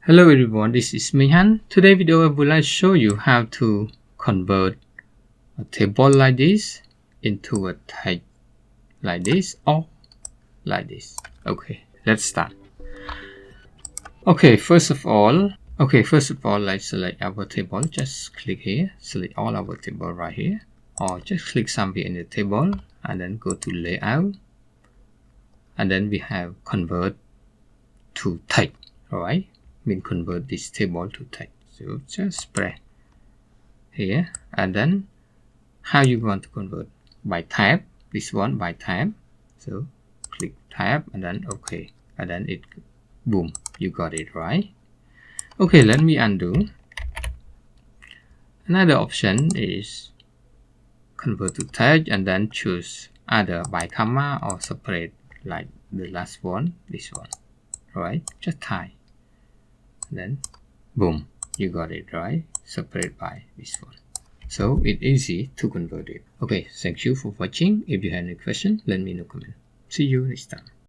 Hello everyone, this is Mihan. Today video I would like to show you how to convert a table like this into a text like this or like this. Okay, let's start. Okay, first of all, let's select our table. Just click here, select all our table right here, or just click somewhere in the table and then go to layout, and then we have convert to text. Alright, we convert this table to text. So just press here, and then how you want to convert? By tab, this one by tab. So click tab and then okay, and then it boom, you got it, right? Okay, let me undo. Another option is convert to text and then choose either by comma or separate, like the last one, this one. Right, just type, then boom, you got it, right? Separate by this one. So it's easy to convert it. Okay, thank you for watching. If you have any question, let me know comment. See you next time.